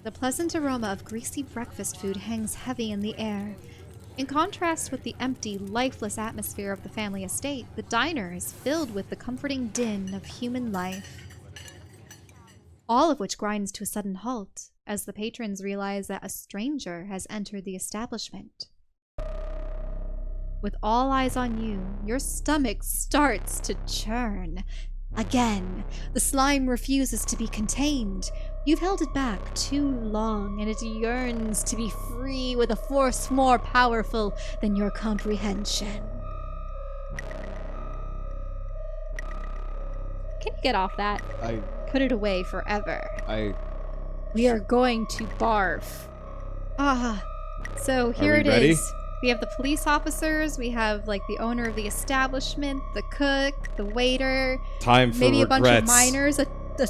The pleasant aroma of greasy breakfast food hangs heavy in the air. In contrast with the empty, lifeless atmosphere of the family estate, the diner is filled with the comforting din of human life. All of which grinds to a sudden halt as the patrons realize that a stranger has entered the establishment. With all eyes on you, your stomach starts to churn. Again, the slime refuses to be contained. You've held it back too long, and it yearns to be free with a force more powerful than your comprehension. Can you get off that? Put it away forever. We are going to barf. So here it ready? is. We have the police officers, we have like the owner of the establishment, the cook, the waiter, Time for maybe regrets. a bunch of minors, a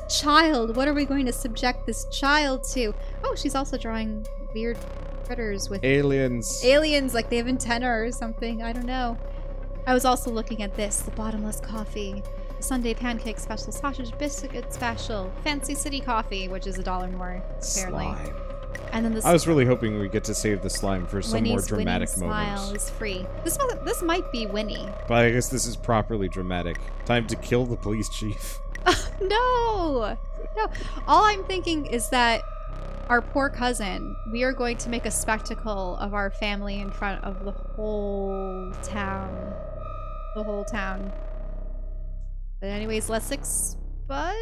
child. What are we going to subject this child to? Oh, she's also drawing weird critters with Aliens. aliens, like they have antenna or something. I don't know. I was also looking at this, the bottomless coffee, the Sunday pancake special, sausage biscuit special, fancy city coffee, which is $1 more, apparently. Slime. And then this I was really hoping we get to save the slime for some more dramatic Winnie's smile moments. is free. This might be Winnie. But I guess this is properly dramatic. Time to kill the police chief. No! All I'm thinking is that our poor cousin, we are going to make a spectacle of our family in front of the whole town. The whole town. But anyways, let's expunge.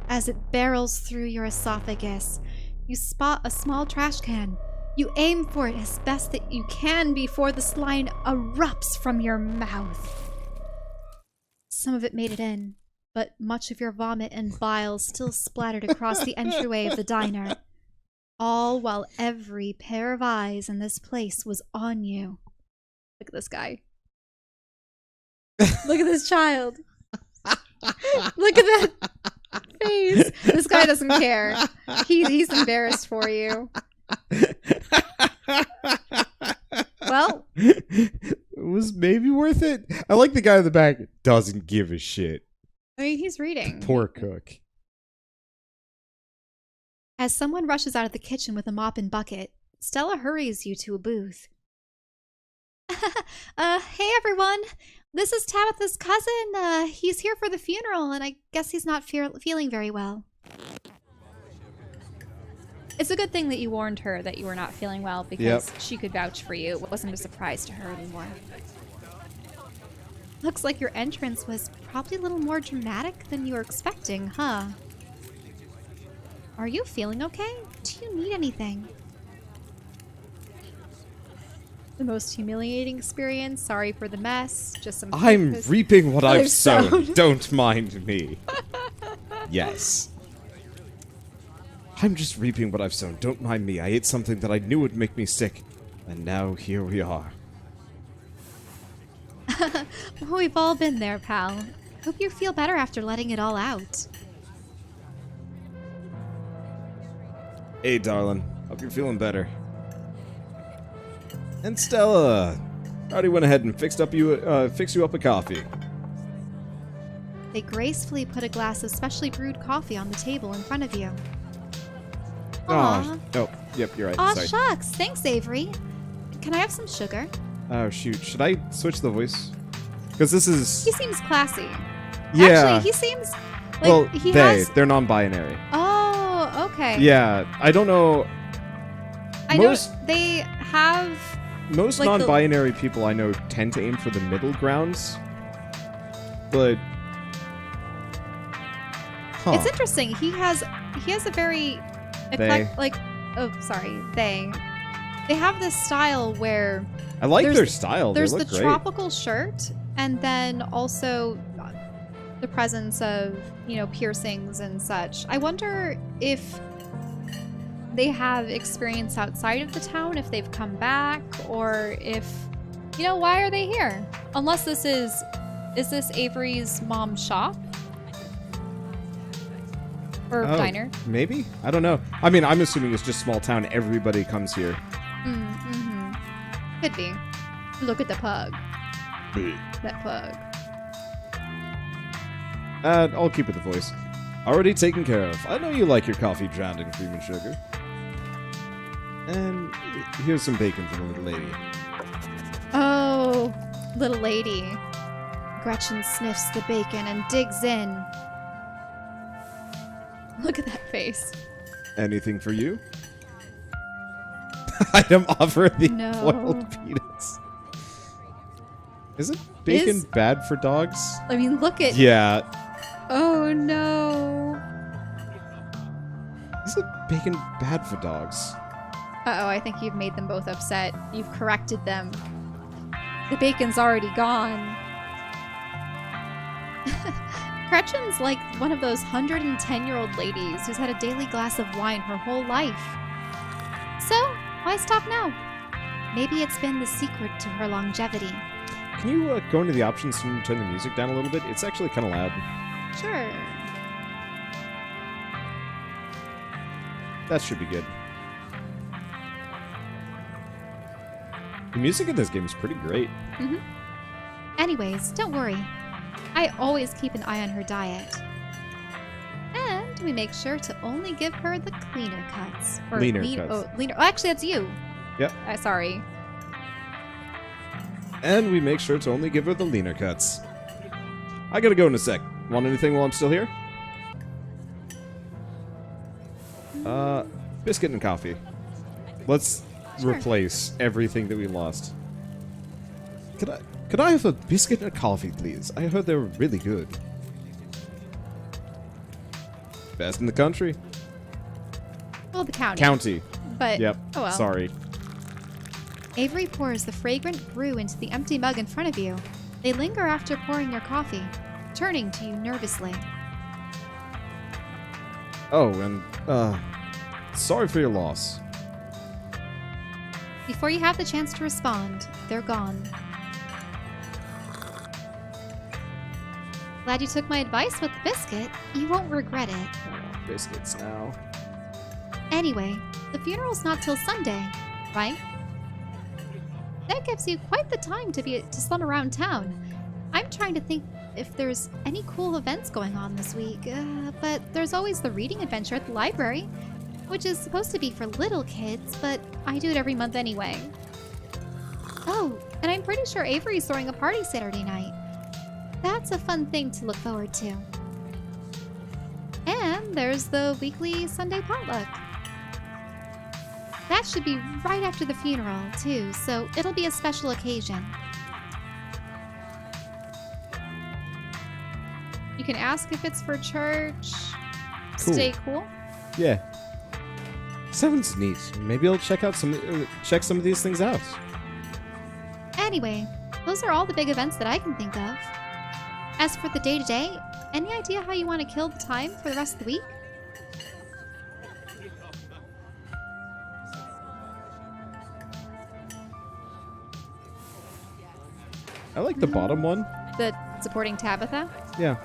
As it barrels through your esophagus, you spot a small trash can. You aim for it as best that you can before the slime erupts from your mouth. Some of it made it in, but much of your vomit and bile still splattered across the entryway of the diner. All while every pair of eyes in this place was on you. Look at this guy. Look at this child. Look at that face. This guy doesn't care. He's embarrassed for you. Well, It was maybe worth it. I like the guy in the back doesn't give a shit. I mean, he's reading. Poor cook. As someone rushes out of the kitchen with a mop and bucket, Stella hurries you to a booth. Hey everyone. This is Tabitha's cousin. He's here for the funeral, and I guess he's not feeling very well. It's a good thing that you warned her that you were not feeling well, because she could vouch for you. It wasn't a surprise to her anymore. Looks like your entrance was probably a little more dramatic than you were expecting, huh? Are you feeling okay? Do you need anything? The most humiliating experience. Sorry for the mess. Just some. I'm reaping what I've I've sown. sown. Don't mind me. Yes. I'm just reaping what I've sown. Don't mind me. I ate something that I knew would make me sick. And now here we are. We've all been there, pal. Hope you feel better after letting it all out. Hey, darling. Hope you're feeling better. And Stella, already went ahead and fix you up a coffee. They gracefully put a glass of specially brewed coffee on the table in front of you. Aw. Oh, yep, you're right. Aw, Sorry. shucks. Thanks, Avery. Can I have some sugar? Oh shoot, should I switch the voice? Because this is He seems classy. yeah. Actually, he seems like well, he has... they're non-binary. Oh, okay. Yeah, I don't know. I know they have... Most like the- non-binary people I know tend to aim for the middle grounds, but It's interesting. He has a very they have this style where I like there's- their style. there's They the look great. tropical shirt, and then also the presence of, piercings and such. I wonder if they have experience outside of the town, if they've come back, or if, why are they here? Unless this is this Avery's mom's shop? Or diner? Maybe? I don't know. I mean, I'm assuming it's just small town. Everybody comes here. Mm-hmm. Could be. Look at the pug. That pug. I'll keep it the voice. Already taken care of. I know you like your coffee drowned in cream and sugar. And here's some bacon for the little lady. Oh, little lady. Gretchen sniffs the bacon and digs in. Look at that face. Anything for you? Item offer the No. boiled peanuts. Isn't bacon bad for dogs? I mean, look at... Yeah. Oh, no. Isn't bacon bad for dogs? Uh-oh, I think you've made them both upset. You've corrected them. The bacon's already gone. Gretchen's like one of those 110-year-old ladies who's had a daily glass of wine her whole life. So, why stop now? Maybe it's been the secret to her longevity. Can you go into the options and turn the music down a little bit? It's actually kind of loud. Sure. That should be good. The music in this game is pretty great. Mm-hmm. Anyways, don't worry. I always keep an eye on her diet. And we make sure to only give her the cleaner cuts. Or Leaner cuts. Oh, leaner. Oh, actually, that's you. Yep. Sorry. And we make sure to only give her the leaner cuts. I gotta go in a sec. Want anything while I'm still here? Biscuit and coffee. Let's replace everything that we lost. Could I have a biscuit and a coffee, please? I heard they were really good. Best in the country. Well, the county. County. But, Yep. oh well. Sorry. Avery pours the fragrant brew into the empty mug in front of you. They linger after pouring your coffee, turning to you nervously. Oh, and, sorry for your loss. Before you have the chance to respond, they're gone. Glad you took my advice with the biscuit. You won't regret it. Oh, biscuits now. Anyway, the funeral's not till Sunday, right? That gives you quite the time to slum around town. I'm trying to think if there's any cool events going on this week, but there's always the reading adventure at the library, which is supposed to be for little kids, but I do it every month anyway. Oh, and I'm pretty sure Avery's throwing a party Saturday night. That's a fun thing to look forward to. And there's the weekly Sunday potluck. That should be right after the funeral, too, so it'll be a special occasion. You can ask if it's for church. Cool. Stay cool. Yeah. Sounds neat. Maybe I'll check some of these things out. Anyway, those are all the big events that I can think of. As for the day-to-day, any idea how you want to kill the time for the rest of the week? I like the bottom one. The supporting Tabitha? Yeah.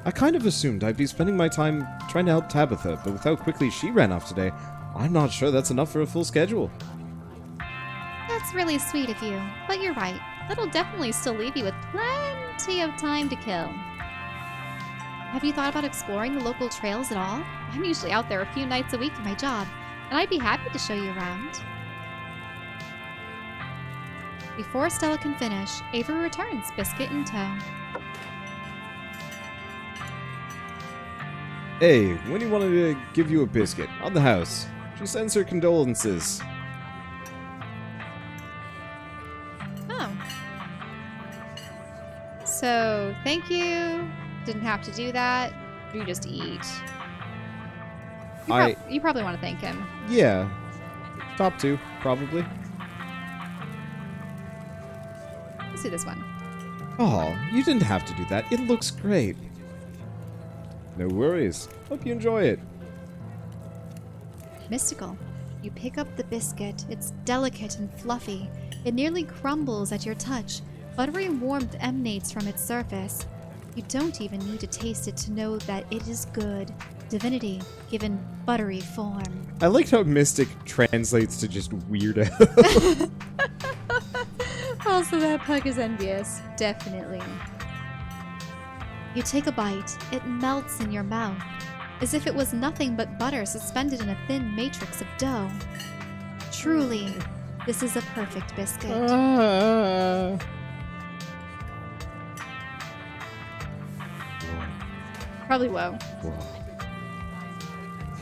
I kind of assumed I'd be spending my time trying to help Tabitha, but with how quickly she ran off today, I'm not sure that's enough for a full schedule. That's really sweet of you, but you're right. That'll definitely still leave you with plenty of time to kill. Have you thought about exploring the local trails at all? I'm usually out there a few nights a week for my job, and I'd be happy to show you around. Before Stella can finish, Avery returns, biscuit in tow. Hey, Winnie wanted to give you a biscuit. On the house. She sends her condolences. Oh. So, thank you. Didn't have to do that. You just eat. You probably want to thank him. Yeah. Top 2, probably. Let's do this one. Oh, you didn't have to do that. It looks great. No worries. Hope you enjoy it. Mystical. You pick up the biscuit. It's delicate and fluffy. It nearly crumbles at your touch. Buttery warmth emanates from its surface. You don't even need to taste it to know that it is good. Divinity given buttery form. I liked how mystic translates to just weirdo. Also, that pug is envious. Definitely. You take a bite, it melts in your mouth, as if it was nothing but butter suspended in a thin matrix of dough. Truly, this is a perfect biscuit. Probably whoa.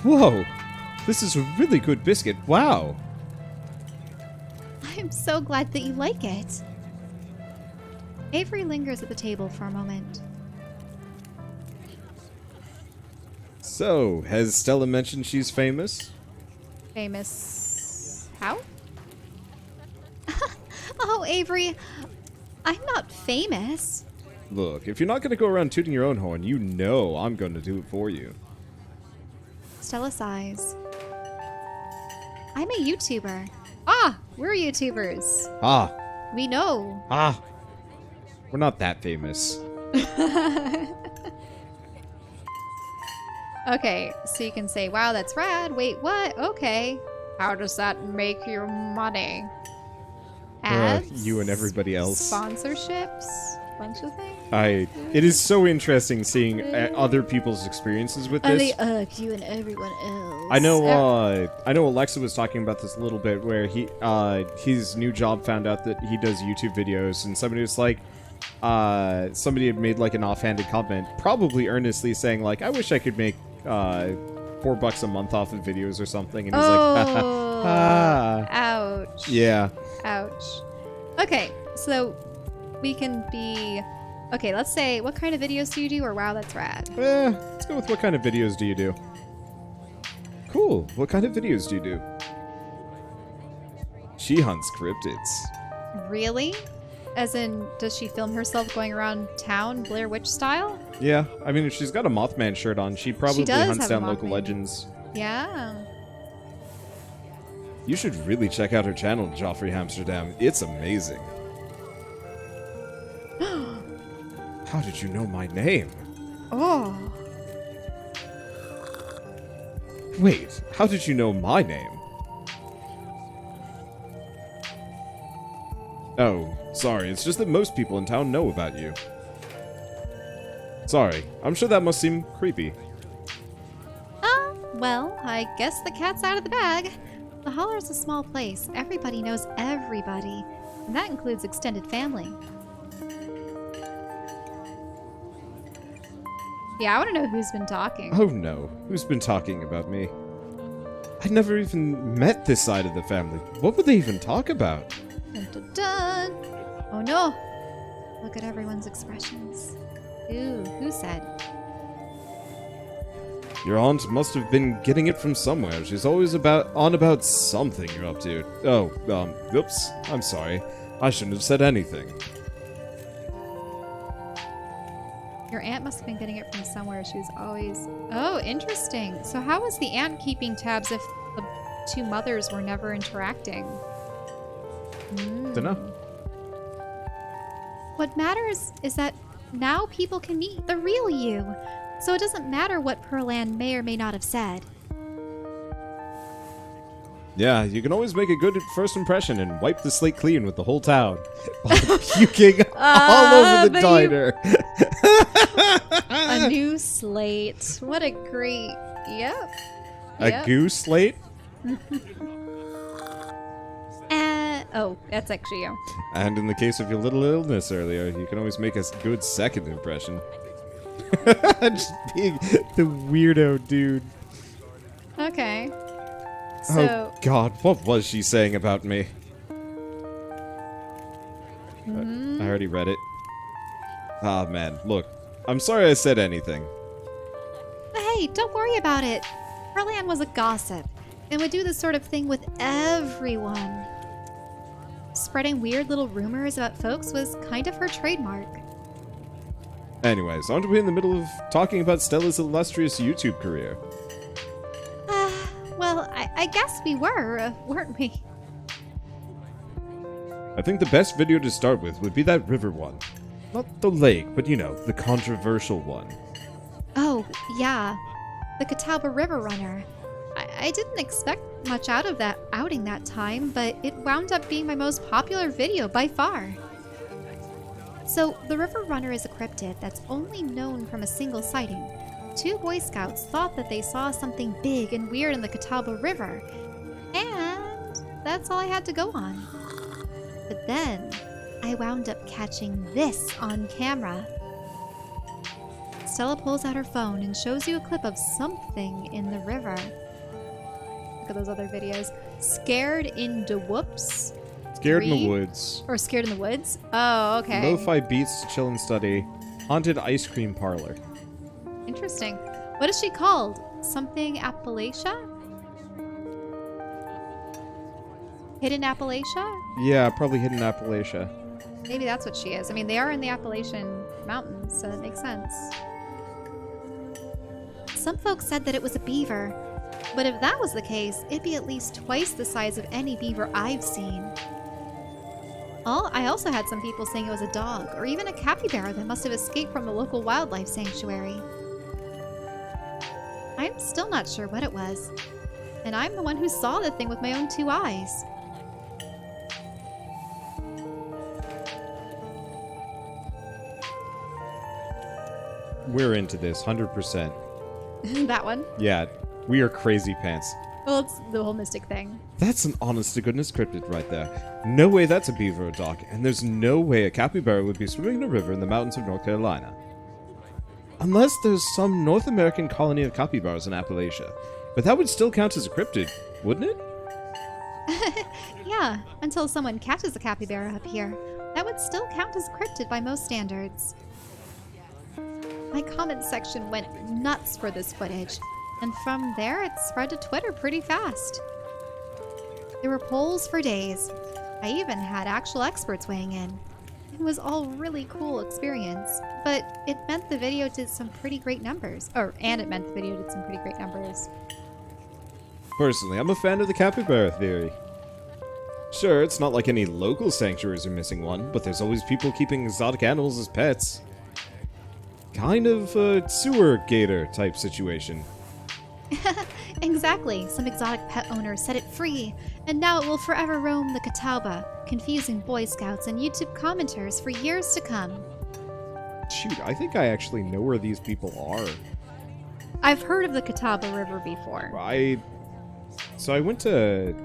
Whoa! This is a really good biscuit. Wow! I'm so glad that you like it. Avery lingers at the table for a moment. So, has Stella mentioned she's famous? Famous... how? Oh, Avery, I'm not famous. Look, if you're not going to go around tooting your own horn, you know I'm going to do it for you. Stella sighs. I'm a YouTuber. Ah, we're YouTubers. Ah. We know. Ah. We're not that famous. Okay, so you can say, wow, that's rad. Wait, what? Okay. How does that make your money? Ads? You and everybody else. Sponsorships? Bunch of things? It is so interesting seeing other people's experiences with And this. you and everyone else. I know Alexa was talking about this a little bit, where his new job found out that he does YouTube videos, and somebody was like, somebody had made like an offhanded comment, probably earnestly saying like, I wish I could make $4 a month off of videos or something, and he's like, ouch. yeah. Ouch. Okay, so we can be... Okay, let's say, what kind of videos do you do, or wow, that's rad? Let's go with what kind of videos do you do? Cool. What kind of videos do you do? She hunts cryptids. Really? As in, does she film herself going around town, Blair Witch style? Yeah, I mean, if she's got a Mothman shirt on, she probably does hunts have a down local Mothman. legends. Yeah. You should really check out her channel, Joffrey Amsterdam. It's amazing. How did you know my name? Oh. Wait, how did you know my name? Oh, sorry, it's just that most people in town know about you. Sorry, I'm sure that must seem creepy. Well, I guess the cat's out of the bag. The Holler's a small place. Everybody knows everybody. And that includes extended family. Yeah, I want to know who's been talking. Oh no, who's been talking about me? I never even met this side of the family. What would they even talk about? Dun, dun, dun. Oh no! Look at everyone's expressions. Ooh, who said? Your aunt must have been getting it from somewhere. She's always on about something you're up to. Oh, oops. I'm sorry. I shouldn't have said anything. Your aunt must have been getting it from somewhere. She was always... Oh, interesting. So how was the aunt keeping tabs if the two mothers were never interacting? Dunno. What matters is that now people can meet the real you. So it doesn't matter what Pearland may or may not have said. Yeah, you can always make a good first impression and wipe the slate clean with the whole town by puking all over the diner. A new slate. What a great... Yep. A goose slate? Oh, that's actually you. And in the case of your little illness earlier, you can always make a good second impression. Just being the weirdo dude. Okay. So, oh god, what was she saying about me? I already read it. Ah man, look. I'm sorry I said anything. hey, don't worry about it. Pearland was a gossip and would do this sort of thing with everyone. Spreading weird little rumors about folks was kind of her trademark. Anyways, aren't we in the middle of talking about Stella's illustrious YouTube career? Well, I guess we were, weren't we? I think the best video to start with would be that river one. Not the lake, but you know, the controversial one. Oh, yeah. The Catawba River Runner. I didn't expect much out of that outing that time, but it wound up being my most popular video by far. So, the River Runner is a cryptid that's only known from a single sighting. 2 Boy Scouts thought that they saw something big and weird in the Catawba River, and that's all I had to go on. But then, I wound up catching this on camera. Stella pulls out her phone and shows you a clip of something in the river. Look at those other videos. Scared in the whoops? Scared in the woods. Or Scared in the Woods? Oh, okay. Lo-fi beats to chill and study. Haunted ice cream parlor. Interesting. What is she called? Something Appalachia? Hidden Appalachia? Yeah, probably Hidden Appalachia. Maybe that's what she is. I mean, they are in the Appalachian Mountains, so it makes sense. Some folks said that it was a beaver, but if that was the case, it'd be at least twice the size of any beaver I've seen. I also had some people saying it was a dog, or even a capybara that must have escaped from the local wildlife sanctuary. I'm still not sure what it was, and I'm the one who saw the thing with my own 2 eyes. We're into this, 100%. That one? Yeah, we are crazy pants. Well, it's the whole mystic thing. That's an honest-to-goodness cryptid right there. No way that's a beaver or dog, and there's no way a capybara would be swimming in a river in the mountains of North Carolina. Unless there's some North American colony of capybaras in Appalachia. But that would still count as a cryptid, wouldn't it? Yeah, until someone catches a capybara up here. That would still count as a cryptid by most standards. My comment section went nuts for this footage, and from there it spread to Twitter pretty fast. There were polls for days. I even had actual experts weighing in. It was all really cool experience, but it meant the video did some pretty great numbers. And it meant the video did some pretty great numbers. Personally, I'm a fan of the capybara theory. Sure, it's not like any local sanctuaries are missing one, but there's always people keeping exotic animals as pets. Kind of a sewer gator type situation. Exactly. Some exotic pet owner set it free, and now it will forever roam the Catawba, confusing Boy Scouts and YouTube commenters for years to come. Shoot, I think I actually know where these people are. I've heard of the Catawba River before. So I went to...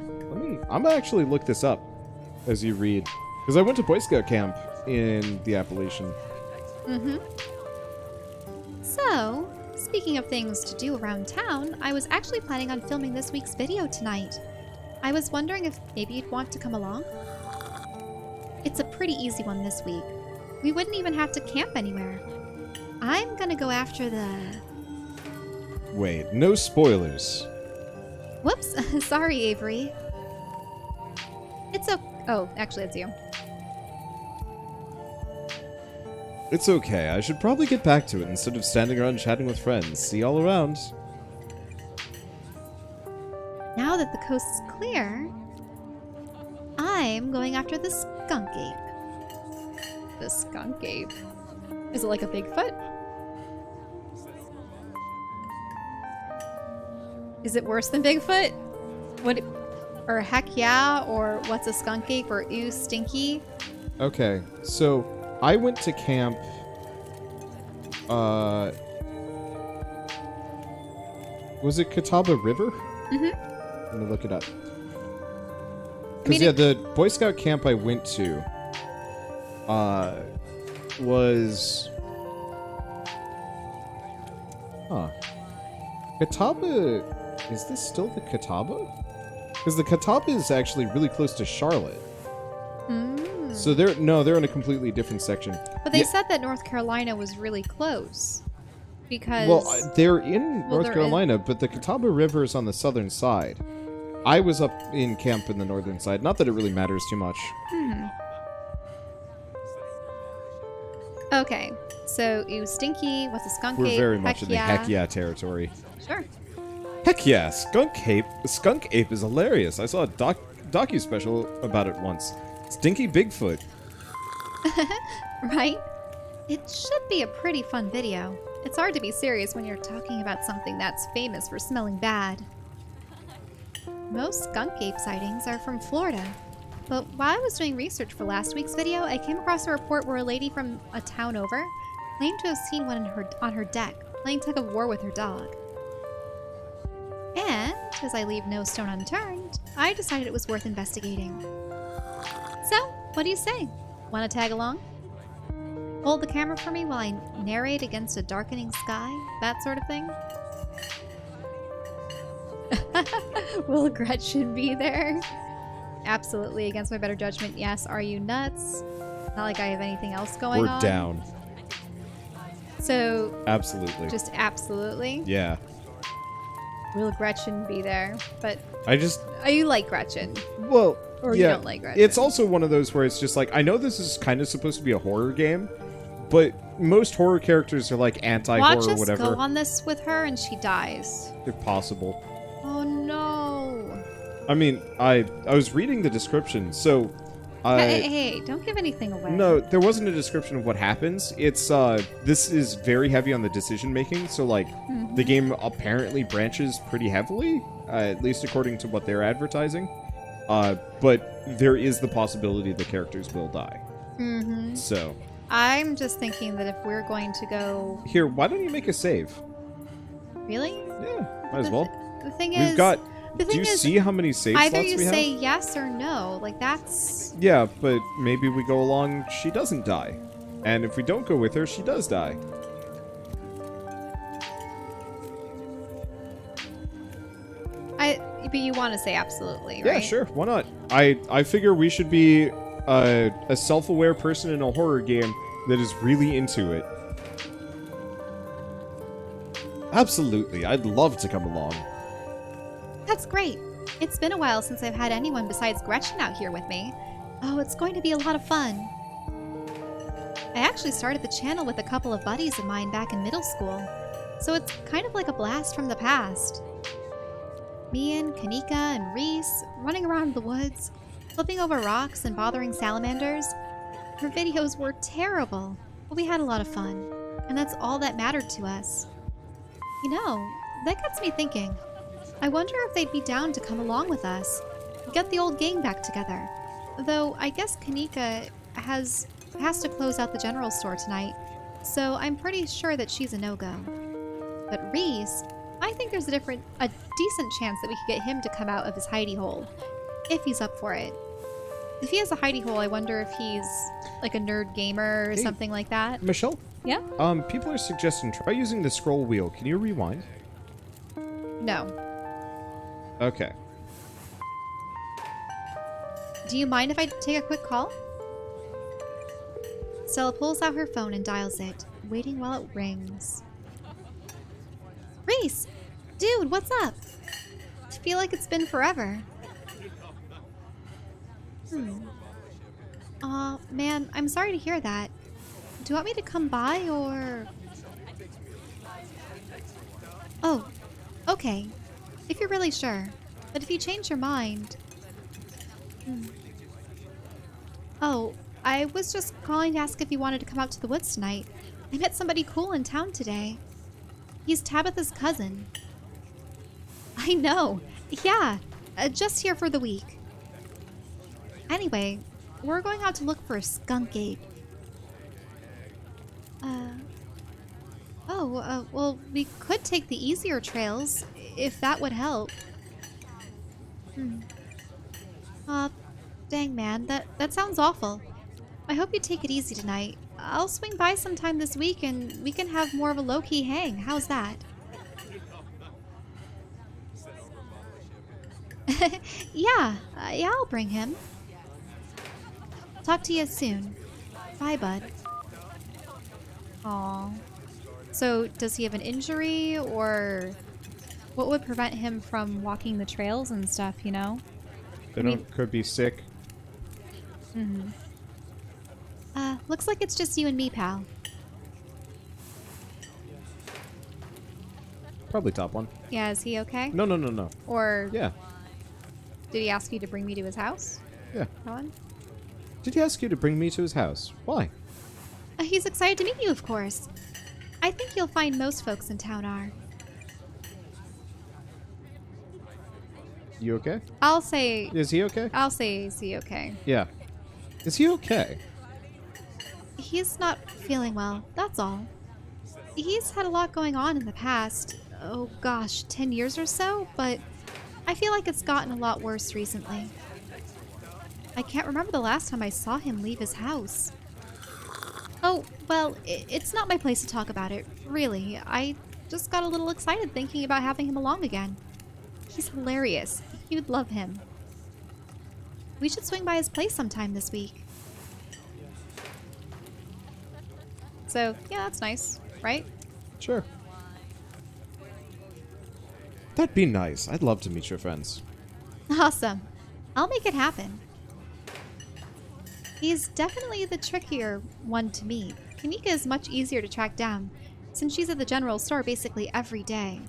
I'm gonna actually look this up as you read. Because I went to Boy Scout camp in the Appalachian. Mm-hmm. So, speaking of things to do around town, I was actually planning on filming this week's video tonight. I was wondering if maybe you'd want to come along? It's a pretty easy one this week. We wouldn't even have to camp anywhere. I'm gonna go after the... Wait, no spoilers. Whoops, sorry, Avery. Oh, actually, it's you. It's okay, I should probably get back to it instead of standing around chatting with friends. See you all around. Now that the coast is clear, I'm going after the skunk ape. The skunk ape? Is it like a Bigfoot? Is it worse than Bigfoot? Or heck yeah, or what's a skunk ape, or ew stinky? Okay, so I went to camp, was it Catawba River? Mm-hmm. Let me look it up. Because, the Boy Scout camp I went to, was... Catawba... Is this still the Catawba? Because the Catawba is actually really close to Charlotte. So they're in a completely different section. But they said that North Carolina was really close. Because... Well, they're in North Carolina, but the Catawba River is on the southern side. I was up in camp in the northern side. Not that it really matters too much. Okay, so ew stinky, what's a skunk ape? We're very much in the heck yeah territory. Sure. Heck yeah, skunk ape is hilarious. I saw a docu-special about it once. Stinky Bigfoot. Right? It should be a pretty fun video. It's hard to be serious when you're talking about something that's famous for smelling bad. Most skunk ape sightings are from Florida. But while I was doing research for last week's video, I came across a report where a lady from a town over claimed to have seen one on her deck, playing tug of war with her dog. And, as I leave no stone unturned, I decided it was worth investigating. So, what do you say? Want to tag along? Hold the camera for me while I narrate against a darkening sky? That sort of thing? Will Gretchen be there? Absolutely, against my better judgment, yes. Are you nuts? Not like I have anything else going on. We're down. So... Absolutely. Just absolutely? Yeah. Will Gretchen be there? But... You like Gretchen. Well, or yeah, you don't like Gretchen. It's also one of those where it's just like, I know this is kind of supposed to be a horror game, but most horror characters are like anti-horror or whatever. Watch us go on this with her and she dies. If possible. Oh no. I mean, I was reading the description, so... Hey, don't give anything away. No, there wasn't a description of what happens. It's, this is very heavy on the decision-making, so, like, the game apparently branches pretty heavily, at least according to what they're advertising. But there is the possibility the characters will die. So... I'm just thinking that if we're going to go... Here, why don't you make a save? Really? Yeah, might as well. The thing We've is... got... The thing Do you is, see how many save slots we have? either you say yes or no. Like, that's... Yeah, but maybe we go along, she doesn't die. And if we don't go with her, she does die. But you want to say absolutely, right? Yeah, sure. Why not? I figure we should be a self-aware person in a horror game that is really into it. Absolutely. I'd love to come along. That's great. It's been a while since I've had anyone besides Gretchen out here with me. Oh, it's going to be a lot of fun. I actually started the channel with a couple of buddies of mine back in middle school, so it's kind of like a blast from the past. Me and Kanika and Reese running around the woods, flipping over rocks and bothering salamanders. Her videos were terrible, but we had a lot of fun, and that's all that mattered to us. You know, that gets me thinking. I wonder if they'd be down to come along with us, get the old gang back together. Though I guess Kanika has to close out the general store tonight, so I'm pretty sure that she's a no-go. But Reese, I think there's a decent chance that we could get him to come out of his hidey hole, if he's up for it. If he has a hidey hole, I wonder if he's like a nerd gamer or something like that. Michelle? Yeah? People are suggesting try using the scroll wheel. Can you rewind? No. Okay. Do you mind if I take a quick call? Stella pulls out her phone and dials it, waiting while it rings. Reese! Dude, what's up? I feel like it's been forever. Aw, man, I'm sorry to hear that. Do you want me to come by, or... Oh, okay. If you're really sure. But if you change your mind... Oh, I was just calling to ask if you wanted to come out to the woods tonight. I met somebody cool in town today. He's Tabitha's cousin. I know. Yeah, just here for the week. Anyway, we're going out to look for a skunk ape. Well, we could take the easier trails, if that would help. Dang man, that sounds awful. I hope you take it easy tonight. I'll swing by sometime this week and we can have more of a low-key hang. How's that? Yeah, I'll bring him. Talk to you soon. Bye, bud. Aw. So, does he have an injury, or what would prevent him from walking the trails and stuff, you know? Could be sick. Looks like it's just you and me, pal. Probably top one. Yeah, is he okay? No. Or Yeah. did he ask you to bring me to his house? Yeah. Rowan? Did he ask you to bring me to his house? Why? He's excited to meet you, of course. I think you'll find most folks in town are. You okay? I'll say... Is he okay? I'll say, is he okay? Yeah. Is he okay? He's not feeling well, that's all. He's had a lot going on in the past, oh gosh, 10 years or so, but I feel like it's gotten a lot worse recently. I can't remember the last time I saw him leave his house. Oh, well, it's not my place to talk about it, really. I just got a little excited thinking about having him along again. He's hilarious. You'd love him. We should swing by his place sometime this week. So, yeah, that's nice, right? Sure. That'd be nice. I'd love to meet your friends. Awesome. I'll make it happen. He's definitely the trickier one to meet. Kanika is much easier to track down, since she's at the general store basically every day.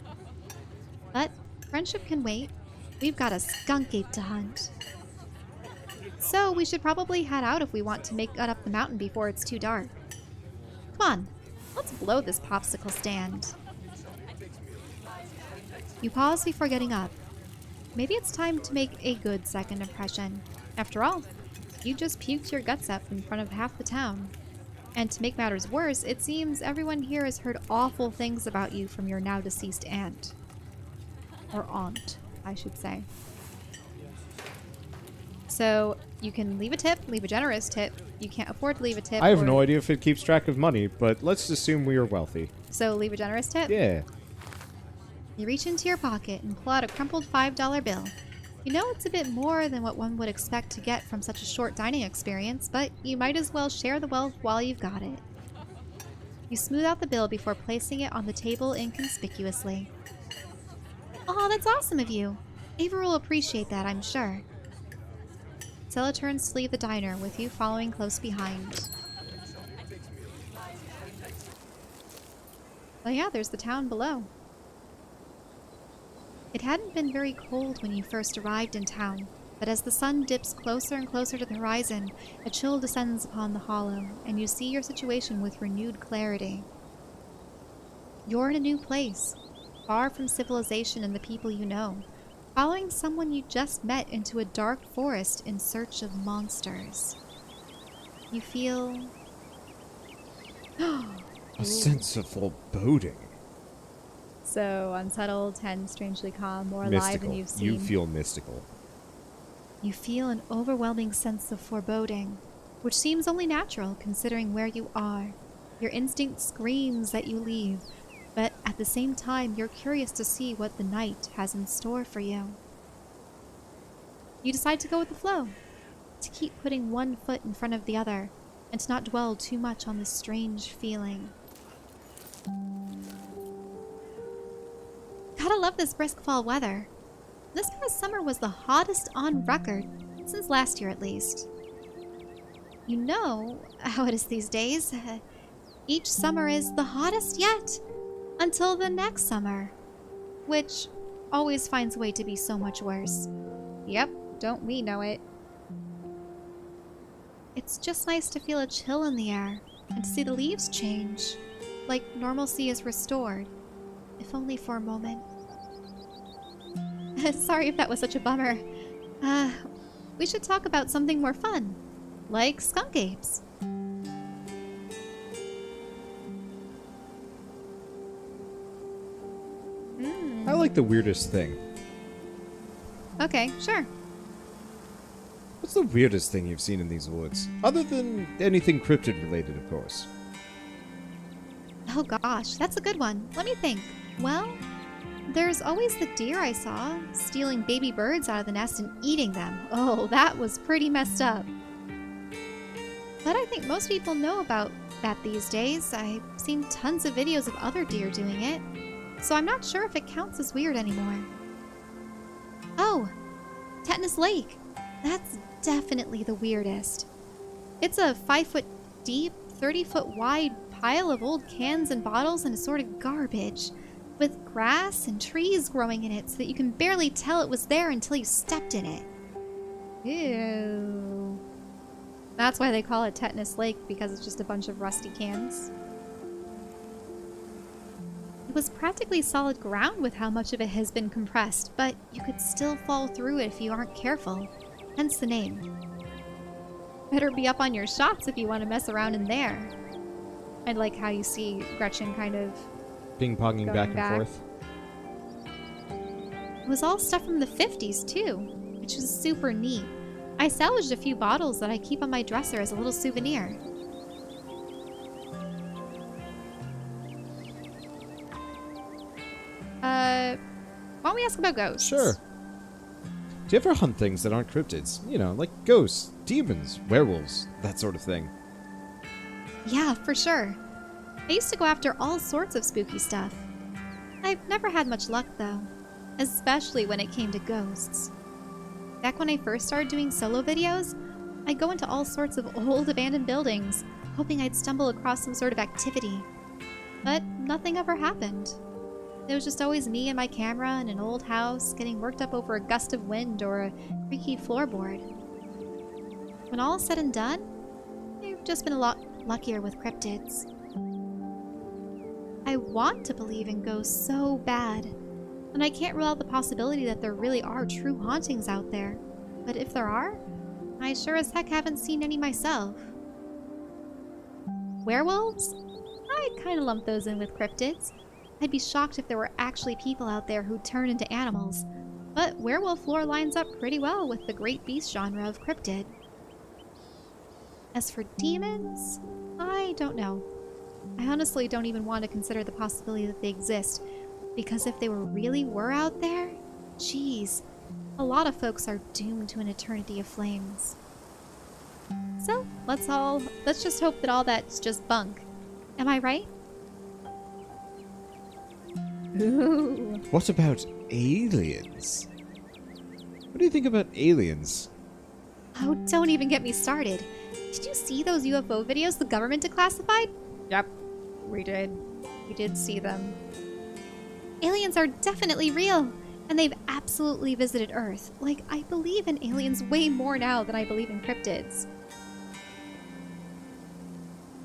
But friendship can wait. We've got a skunk ape to hunt. So we should probably head out if we want to make it up the mountain before it's too dark. Come on, let's blow this popsicle stand. You pause before getting up. Maybe it's time to make a good second impression. After all, you just puked your guts up in front of half the town. And to make matters worse, it seems everyone here has heard awful things about you from your now deceased aunt. Or aunt, I should say. So, you can leave a tip, leave a generous tip. You can't afford to leave a tip. I have no idea if it keeps track of money, but let's assume we are wealthy. So, leave a generous tip? Yeah. You reach into your pocket and pull out a crumpled $5 bill. You know it's a bit more than what one would expect to get from such a short dining experience, but you might as well share the wealth while you've got it. You smooth out the bill before placing it on the table inconspicuously. Oh, that's awesome of you. Ava will appreciate that, I'm sure. Stella turns to leave the diner, with you following close behind. Well, yeah, there's the town below. It hadn't been very cold when you first arrived in town, but as the sun dips closer and closer to the horizon, a chill descends upon the hollow, and you see your situation with renewed clarity. You're in a new place, far from civilization and the people you know, following someone you just met into a dark forest in search of monsters. You feel... A sense of foreboding. So, unsettled, tense, strangely calm, more alive than you've seen. You feel mystical. You feel an overwhelming sense of foreboding, which seems only natural considering where you are. Your instinct screams that you leave, but at the same time, you're curious to see what the night has in store for you. You decide to go with the flow, to keep putting one foot in front of the other, and to not dwell too much on this strange feeling. Gotta love this brisk fall weather. This past summer was the hottest on record, since last year at least. You know how it is these days. Each summer is the hottest yet, until the next summer, which always finds a way to be so much worse. Yep, don't we know it. It's just nice to feel a chill in the air, and to see the leaves change, like normalcy is restored, if only for a moment. Sorry if that was such a bummer. We should talk about something more fun, like skunk apes. I like the weirdest thing. Okay, sure. What's the weirdest thing you've seen in these woods? Other than anything cryptid related, of course. Oh gosh, that's a good one. Let me think. Well, there's always the deer I saw, stealing baby birds out of the nest and eating them. Oh, that was pretty messed up. But I think most people know about that these days. I've seen tons of videos of other deer doing it, so I'm not sure if it counts as weird anymore. Oh, Tetanus Lake. That's definitely the weirdest. It's a 5-foot deep, 30-foot wide pile of old cans and bottles and assorted garbage, with grass and trees growing in it so that you can barely tell it was there until you stepped in it. Ew. That's why they call it Tetanus Lake, because it's just a bunch of rusty cans. It was practically solid ground with how much of it has been compressed, but you could still fall through it if you aren't careful. Hence the name. Better be up on your shots if you want to mess around in there. I like how you see Gretchen kind of Ping-ponging back and forth. It was all stuff from the 50s too, which was super neat. I salvaged a few bottles that I keep on my dresser as a little souvenir. Why don't we ask about ghosts? Sure. Do you ever hunt things that aren't cryptids? You know, like ghosts, demons, werewolves, that sort of thing. Yeah, for sure. I used to go after all sorts of spooky stuff. I've never had much luck though, especially when it came to ghosts. Back when I first started doing solo videos, I'd go into all sorts of old abandoned buildings, hoping I'd stumble across some sort of activity. But nothing ever happened. It was just always me and my camera in an old house getting worked up over a gust of wind or a creaky floorboard. When all is said and done, I've just been a lot luckier with cryptids. I want to believe in ghosts so bad, and I can't rule out the possibility that there really are true hauntings out there. But if there are, I sure as heck haven't seen any myself. Werewolves? I kinda lump those in with cryptids. I'd be shocked if there were actually people out there who turn into animals, but werewolf lore lines up pretty well with the great beast genre of cryptid. As for demons, I don't know. I honestly don't even want to consider the possibility that they exist, because if they really were out there, geez, a lot of folks are doomed to an eternity of flames. So, let's just hope that all that's just bunk. Am I right? Ooh. What about aliens? What do you think about aliens? Oh, don't even get me started. Did you see those UFO videos the government declassified? Yep, we did. We did see them. Aliens are definitely real, and they've absolutely visited Earth. Like, I believe in aliens way more now than I believe in cryptids.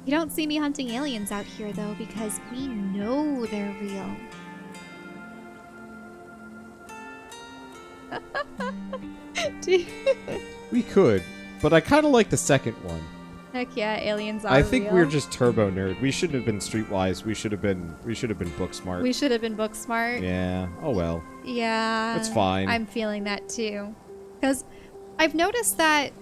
You don't see me hunting aliens out here, though, because we know they're real. We could, but I kind of like the second one. Heck yeah, aliens are I think real. we're just turbo nerd. We shouldn't have been streetwise. We should have been book smart. We should have been book smart. Yeah. Oh well. Yeah. That's fine. I'm feeling that too. Because I've noticed that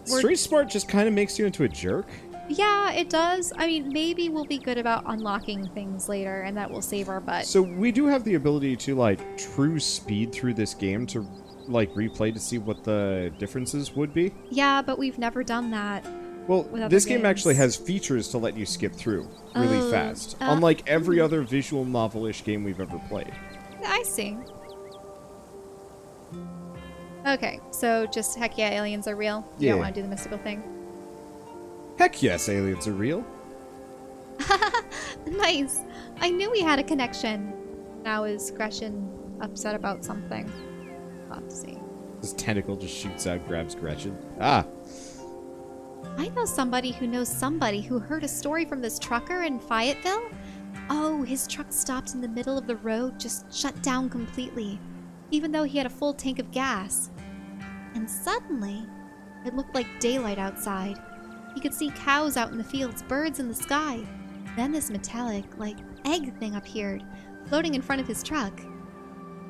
Street smart just kind of makes you into a jerk. Yeah, it does. I mean, maybe we'll be good about unlocking things later, and that will save our butt. So we do have the ability to, like, true speed through this game to, like, replay to see what the differences would be. Yeah, but we've never done that. Well, this game actually has features to let you skip through really fast, unlike every other visual novel-ish game we've ever played. I see. Okay, so just heck yeah, aliens are real. You don't want to do the mystical thing. Heck yes, aliens are real. Nice. I knew we had a connection. Now is Gretchen upset about something? We'll have to see. This tentacle just shoots out, grabs Gretchen. Ah. I know somebody who heard a story from this trucker in Fayetteville. Oh, his truck stopped in the middle of the road, just shut down completely, even though he had a full tank of gas. And suddenly, it looked like daylight outside. He could see cows out in the fields, birds in the sky. Then this metallic, like, egg thing appeared, floating in front of his truck.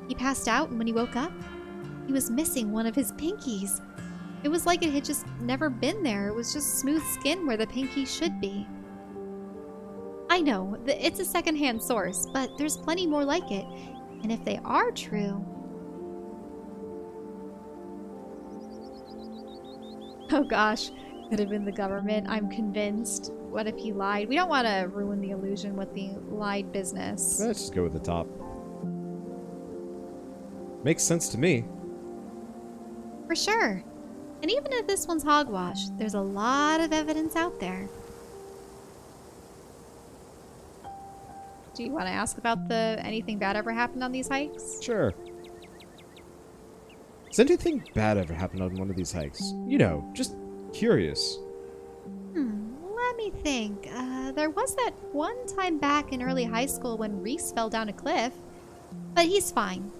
He passed out, and when he woke up, he was missing one of his pinkies. It was like it had just never been there. It was just smooth skin where the pinky should be. I know, it's a secondhand source, but there's plenty more like it. And if they are true... Oh gosh, could have been the government, I'm convinced. What if he lied? We don't want to ruin the illusion with the lied business. Let's just go with the top. Makes sense to me. For sure. And even if this one's hogwash, there's a lot of evidence out there. Do you want to ask about anything bad ever happened on these hikes? Sure. Has anything bad ever happened on one of these hikes? You know, just curious. Let me think. There was that one time back in early high school when Reese fell down a cliff. But he's fine.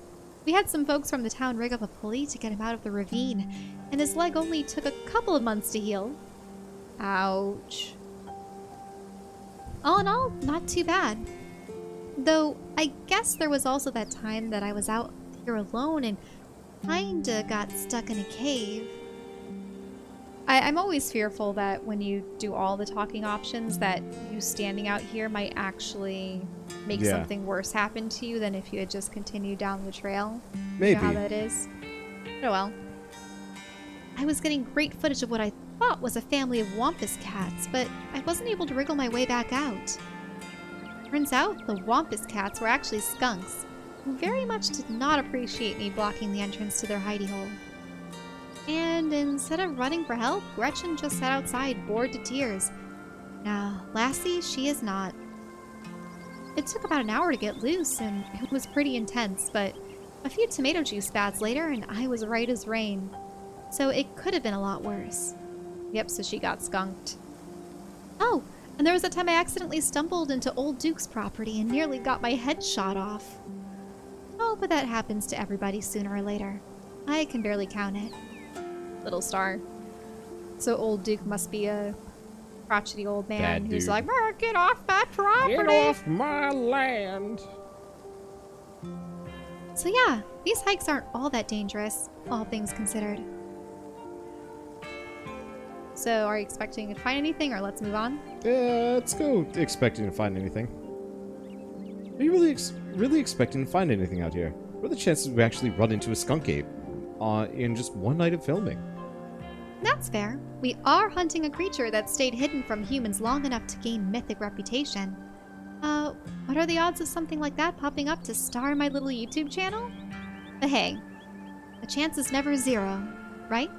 We had some folks from the town rig up a pulley to get him out of the ravine, and his leg only took a couple of months to heal. Ouch. All in all, not too bad. Though, I guess there was also that time that I was out here alone and kinda got stuck in a cave. I'm always fearful that when you do all the talking options that you standing out here might actually make something worse happen to you than if you had just continued down the trail. Maybe. You know how that is. Oh well. I was getting great footage of what I thought was a family of wampus cats, but I wasn't able to wriggle my way back out. Turns out the wampus cats were actually skunks, who very much did not appreciate me blocking the entrance to their hidey hole. And instead of running for help, Gretchen just sat outside, bored to tears. Now, Lassie, she is not. It took about an hour to get loose, and it was pretty intense, but a few tomato juice baths later, and I was right as rain. So it could have been a lot worse. Yep, so she got skunked. Oh, and there was a time I accidentally stumbled into Old Duke's property and nearly got my head shot off. Oh, but that happens to everybody sooner or later. I can barely count it. Little star. So Old Duke must be a crotchety old man who's like, get off my property! Get off my land! So yeah, these hikes aren't all that dangerous, all things considered. So are you expecting to find anything, or let's move on? Yeah, let's go expecting to find anything. Are you really expecting to find anything out here? What are the chances we actually run into a skunk ape in just one night of filming? That's fair. We are hunting a creature that stayed hidden from humans long enough to gain mythic reputation. What are the odds of something like that popping up to star my little YouTube channel? But hey, the chance is never zero, right?